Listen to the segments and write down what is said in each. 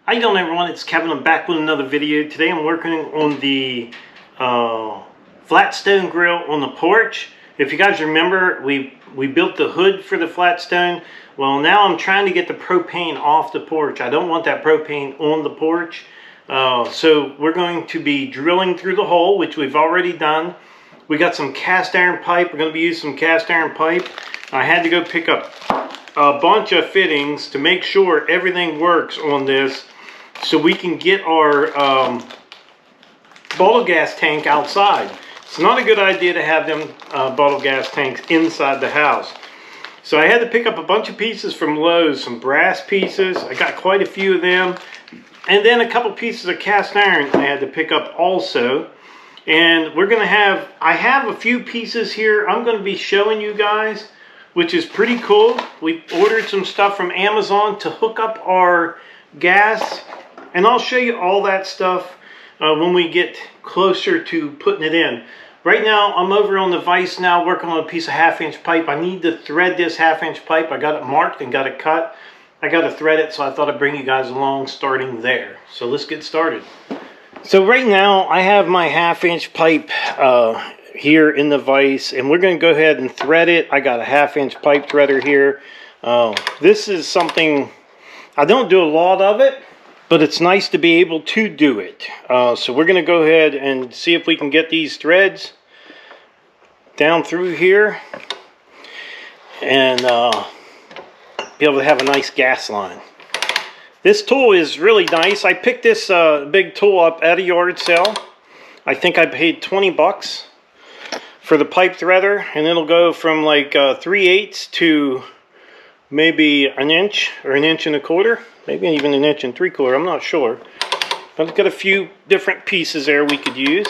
How you doing, everyone? It's Kevin. I'm back with another video. Today I'm working on the flat stone grill on the porch. If you guys remember, we built the hood for the flat stone. Well, now I'm trying to get the propane off the porch. I don't want that propane on the porch. So we're going to be drilling through the hole, which we've already done. We got some cast iron pipe. We're going to be using some cast iron pipe. I had to go pick up a bunch of fittings to make sure everything works on this, so we can get our bottle gas tank outside. It's not a good idea to have them bottle gas tanks inside the house. So I had to pick up a bunch of pieces from Lowe's, some brass pieces. I got quite a few of them. And then a couple pieces of cast iron I had to pick up also. And we're going to have, I have a few pieces here I'm going to be showing you guys, which is pretty cool. We ordered some stuff from Amazon to hook up our gas. And I'll show you all that stuff when we get closer to putting it in. Right now, I'm over on the vise now working on a piece of 1/2-inch pipe. I need to thread this 1/2-inch pipe. I got it marked and got it cut. I got to thread it, so I thought I'd bring you guys along starting there. So let's get started. So right now, I have my 1/2-inch pipe here in the vise, and we're going to go ahead and thread it. I got a 1/2-inch pipe threader here. This is something, I don't do a lot of it, but it's nice to be able to do it. So we're going to go ahead and see if we can get these threads down through here and be able to have a nice gas line. This tool is really nice. I picked this big tool up at a yard sale. I think I paid 20 bucks for the pipe threader, and it'll go from like 3/8 to maybe an inch or an inch and a quarter, maybe even an inch and 3/4. I'm not sure, but I've got a few different pieces there we could use.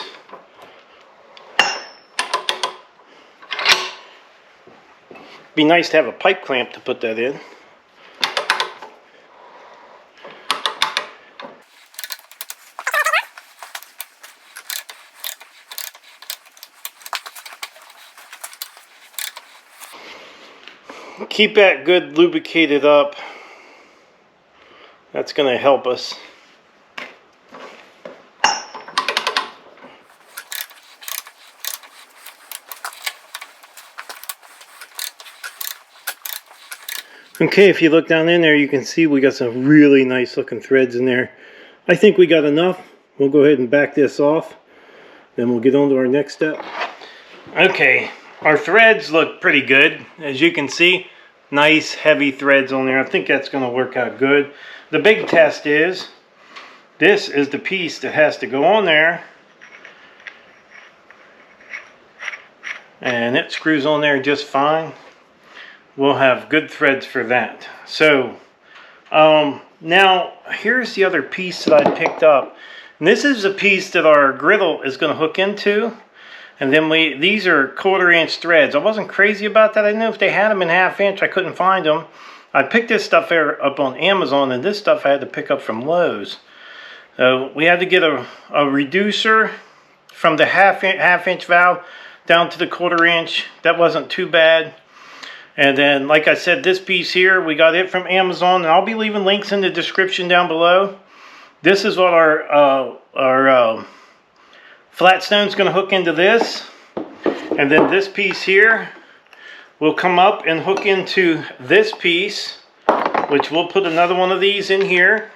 Be nice to have a pipe clamp to put that in. Keep that good lubricated up. That's going to help us. Okay, if you look down in there, you can see we got some really nice looking threads in there. I think we got enough. We'll go ahead and back this off. Then we'll get on to our next step. Okay, our threads look pretty good. As you can see, nice heavy threads on there. I think that's going to work out good. The big test is, this is the piece that has to go on there. And it screws on there just fine. We'll have good threads for that. So, now here's the other piece that I picked up. And this is a piece that our griddle is going to hook into. And then these are 1/4-inch threads. I wasn't crazy about that. I didn't know if they had them in 1/2-inch. I couldn't find them. I picked this stuff up on Amazon, and this stuff I had to pick up from Lowe's. We had to get a reducer from the 1/2-inch valve down to the 1/4-inch. That wasn't too bad. And then, like I said, this piece here, we got it from Amazon, and I'll be leaving links in the description down below. This is what our flat stone's going to hook into this. And then this piece here will come up and hook into this piece, which we'll put another one of these in here,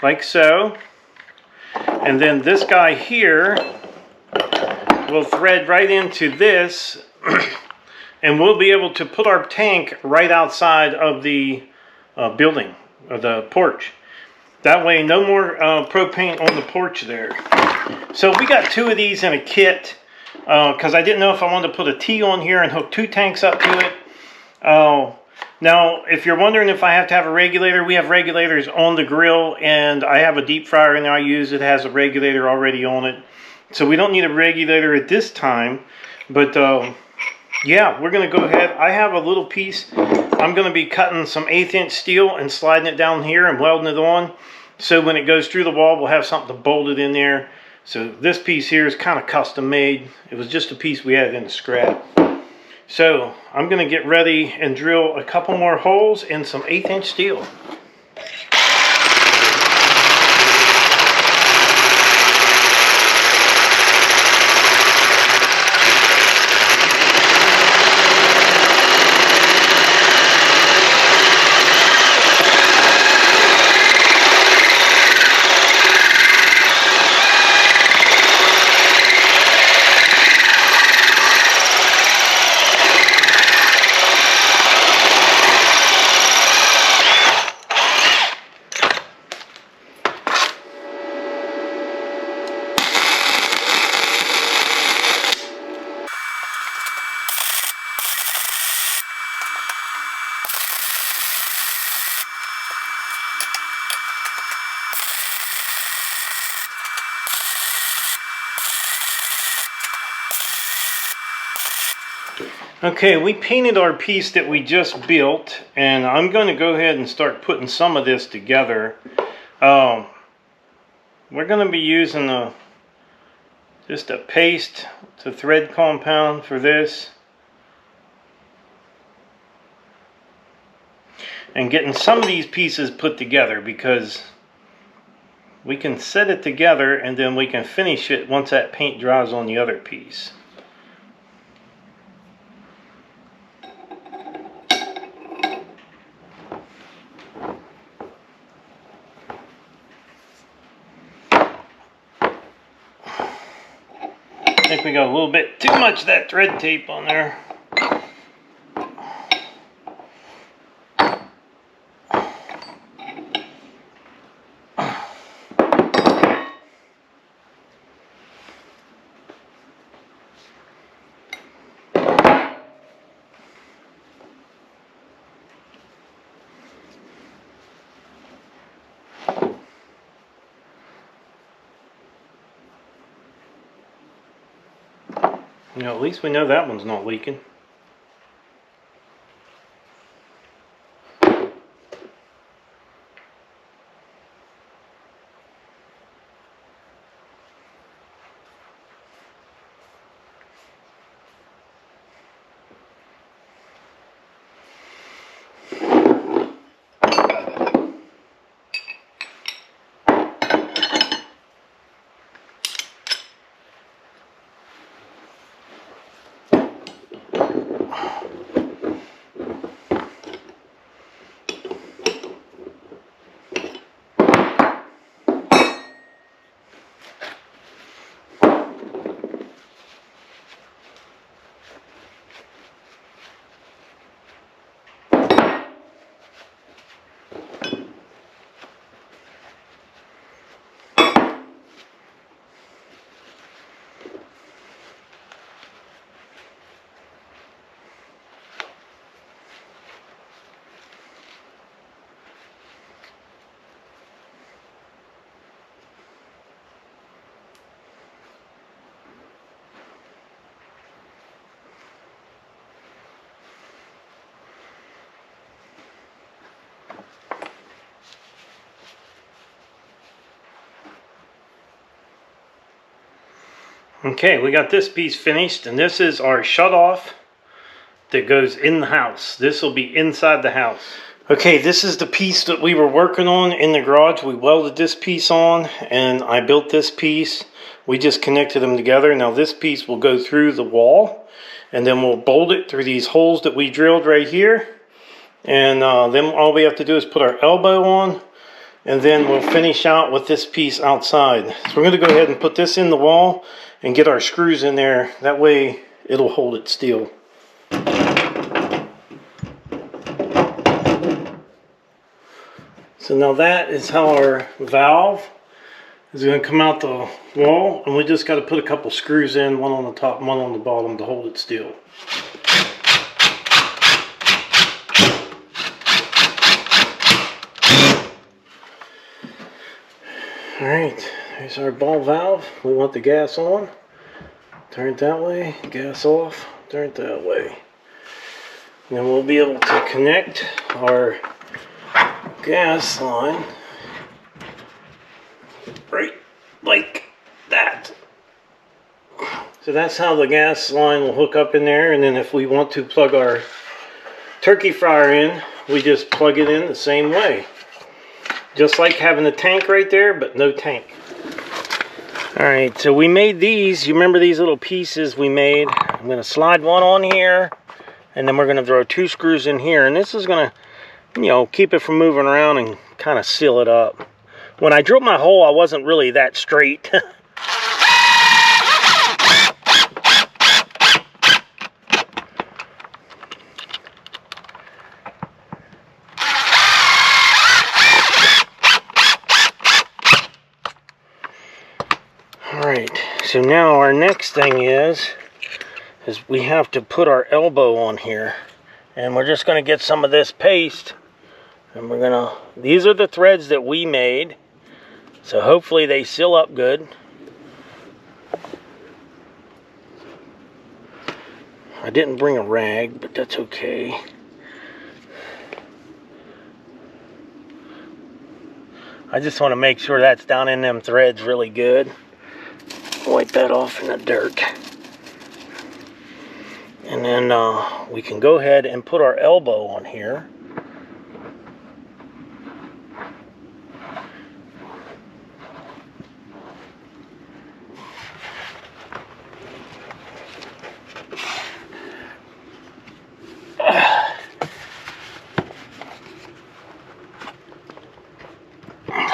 like so. And then this guy here will thread right into this. And we'll be able to put our tank right outside of the building, or the porch. That way, no more propane on the porch there. So we got 2 of these in a kit, because I didn't know if I wanted to put a T on here and hook 2 tanks up to it. Now, if you're wondering if I have to have a regulator, we have regulators on the grill, and I have a deep fryer in there I use. It has a regulator already on it. So we don't need a regulator at this time, but yeah, we're going to go ahead. I have a little piece. I'm going to be cutting some 1/8-inch steel and sliding it down here and welding it on. So when it goes through the wall, we'll have something to bolt it in there. So this piece here is kind of custom made. It was just a piece we had in the scrap. So I'm going to get ready and drill a couple more holes in some 1/8-inch steel. Okay, we painted our piece that we just built, and I'm going to go ahead and start putting some of this together. We're going to be using just a paste to thread compound for this, and getting some of these pieces put together, because we can set it together and then we can finish it once that paint dries on the other piece. I think we got a little bit too much of that thread tape on there. You know, at least we know that one's not leaking. Okay, we got this piece finished, and this is our shutoff that goes in the house. This will be inside the house. Okay, this is the piece that we were working on in the garage. We welded this piece on, and I built this piece. We just connected them together. Now this piece will go through the wall, and then we'll bolt it through these holes that we drilled right here. And then all we have to do is put our elbow on, and then we'll finish out with this piece outside. So we're going to go ahead and put this in the wall and get our screws in there. That way it'll hold it still. So now that is how our valve is going to come out the wall, and we just got to put a couple screws in, one on the top and one on the bottom, to hold it still. Alright, there's our ball valve. We want the gas on. Turn it that way, gas off, turn it that way. And then we'll be able to connect our gas line right like that. So that's how the gas line will hook up in there, and then if we want to plug our turkey fryer in, we just plug it in the same way. Just like having a tank right there, but no tank. Alright, so we made these. You remember these little pieces we made? I'm going to slide one on here, and then we're going to throw 2 screws in here. And this is going to, you know, keep it from moving around and kind of seal it up. When I drilled my hole, I wasn't really that straight. Alright, so now our next thing is we have to put our elbow on here. And we're just going to get some of this paste. And we're going to, these are the threads that we made. So hopefully they seal up good. I didn't bring a rag, but that's okay. I just want to make sure that's down in them threads really good. Wipe that off in the dirt. And then we can go ahead and put our elbow on here.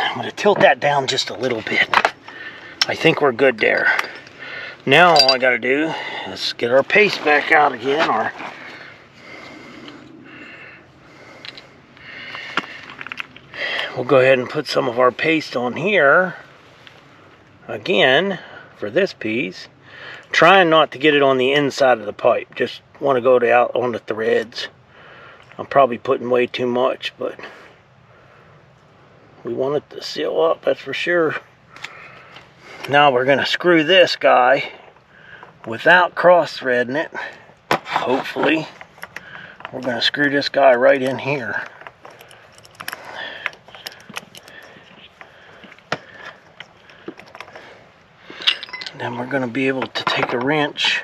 I'm going to tilt that down just a little bit. I think we're good there. Now all I got to do is get our paste back out again. We'll go ahead and put some of our paste on here again for this piece. Trying not to get it on the inside of the pipe. Just want to go out on the threads. I'm probably putting way too much, but we want it to seal up, that's for sure. Now we're going to screw this guy without cross-threading it. Hopefully. We're going to screw this guy right in here. And then we're going to be able to take a wrench,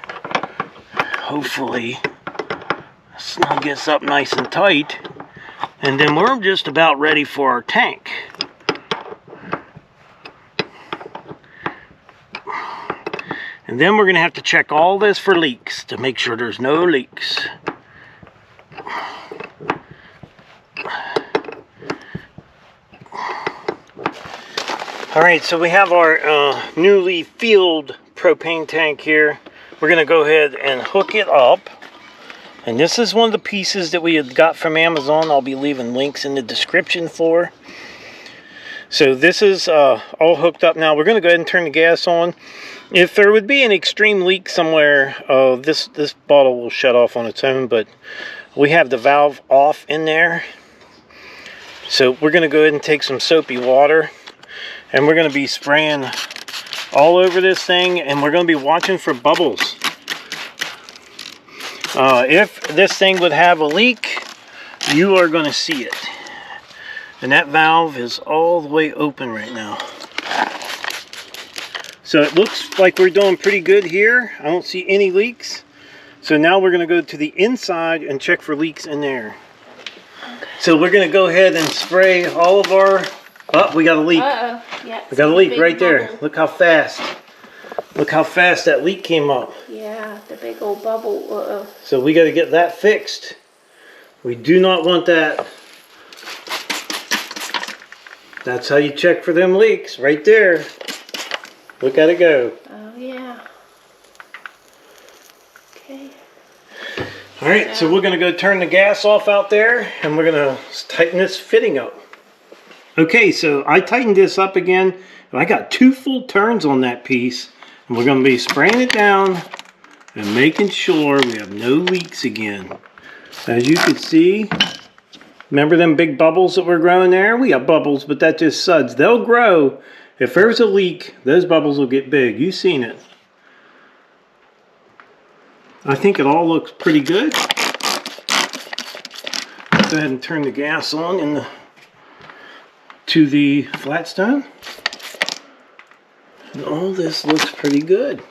hopefully snug this up nice and tight, and then we're just about ready for our tank. And then we're going to have to check all this for leaks to make sure there's no leaks. Alright, so we have our newly filled propane tank here. We're going to go ahead and hook it up. And this is one of the pieces that we had got from Amazon. I'll be leaving links in the description for. So this is all hooked up now. We're going to go ahead and turn the gas on. If there would be an extreme leak somewhere, this bottle will shut off on its own, but we have the valve off in there. So we're going to go ahead and take some soapy water, and we're going to be spraying all over this thing, and we're going to be watching for bubbles. If this thing would have a leak, you are going to see it. And that valve is all the way open right now. So it looks like we're doing pretty good here. I don't see any leaks. So now we're going to go to the inside and check for leaks in there. So we're going to go ahead and spray all of our... Oh, we got a leak. Uh-oh. Yeah, we got a leak right bubble. there. Look how fast. Look how fast that leak came up. Yeah, the big old bubble. Uh-oh. So we got to get that fixed. We do not want that. That's how you check for them leaks, right there. Look at it go. Oh, yeah. Okay. All right, so we're going to go turn the gas off out there, and we're going to tighten this fitting up. Okay, so I tightened this up again. I got 2 full turns on that piece, and we're going to be spraying it down and making sure we have no leaks again. As you can see, remember them big bubbles that were growing there? We got bubbles, but that's just suds. They'll grow. If there's a leak, those bubbles will get big. You've seen it. I think it all looks pretty good. Let's go ahead and turn the gas on to the flatstone. And all this looks pretty good.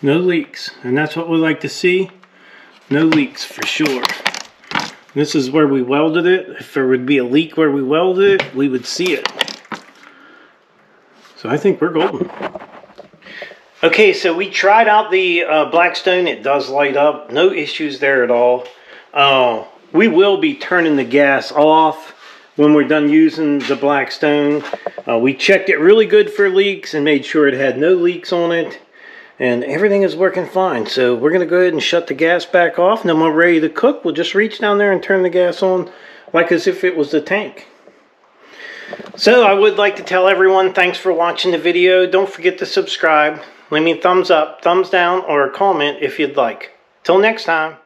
No leaks. And that's what we like to see. No leaks for sure. This is where we welded it. If there would be a leak where we welded it, we would see it. So I think we're golden. Okay, so we tried out the Blackstone. It does light up. No issues there at all. We will be turning the gas off when we're done using the Blackstone. We checked it really good for leaks and made sure it had no leaks on it. And everything is working fine. So we're going to go ahead and shut the gas back off. And then when we're ready to cook, we'll just reach down there and turn the gas on like as if it was the tank. So I would like to tell everyone thanks for watching the video. Don't forget to subscribe. Leave me a thumbs up, thumbs down, or a comment if you'd like. Till next time.